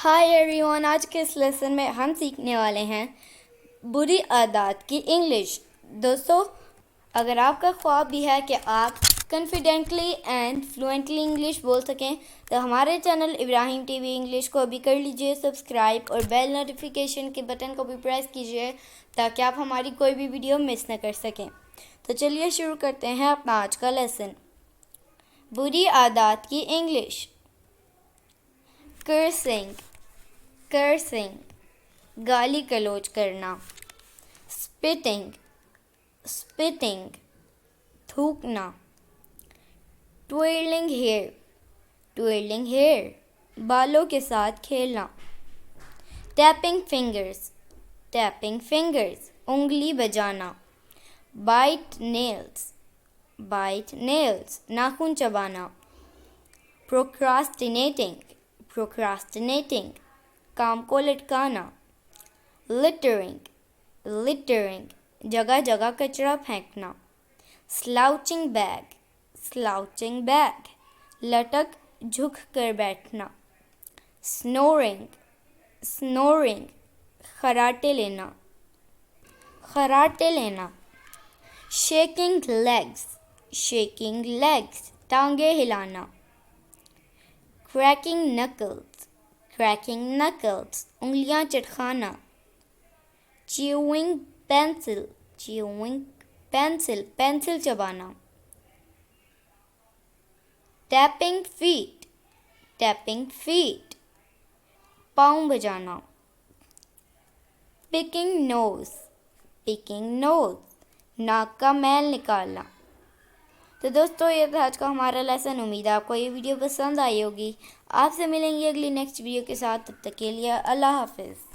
High every one, آج کے اس lesson میں ہم سیکھنے والے ہیں بری عادات کی انگلش۔ دوستو، اگر آپ کا خواب بھی ہے کہ آپ کانفیڈنٹلی اینڈ فلوئنٹلی انگلش بول سکیں تو ہمارے چینل ابراہیم ٹی وی انگلش کو ابھی کر لیجئے سبسکرائب، اور بیل نوٹیفیکیشن کے بٹن کو بھی پریس کیجئے تاکہ آپ ہماری کوئی بھی ویڈیو مس نہ کر سکیں۔ تو چلیے شروع کرتے ہیں اپنا آج کا لیسن۔ بری عادات کی انگلش۔ کرسنگ گالی گلوچ کرنا۔ سپٹنگ تھوکنا۔ ٹوئرلنگ ہیئر بالوں کے ساتھ کھیلنا۔ ٹیپنگ فنگرز انگلی بجانا۔ بائٹ نیلز ناخن چبانا۔ پروکراسٹینیٹنگ کام کو لٹکانا۔ لٹرنگ جگہ جگہ کچرا پھینکنا۔ سلاؤچنگ بیگ لٹک جھک کر بیٹھنا۔ سنورنگ خراٹے لینا۔ شیکنگ لیگز ٹانگیں ہلانا۔ کریکنگ نکلز انگلیاں چٹکانا۔ چیونگ پینسل چبانا۔ ٹیپنگ فیٹ پاؤں بجانا۔ پکنگ نوز ناک کا میل نکالنا۔ تو دوستو، یہ تھا آج کا ہمارا لیسن۔ امید ہے آپ کو یہ ویڈیو پسند آئی ہوگی۔ آپ سے ملیں گے اگلی نیکسٹ ویڈیو کے ساتھ، تب تک کے لیے اللہ حافظ۔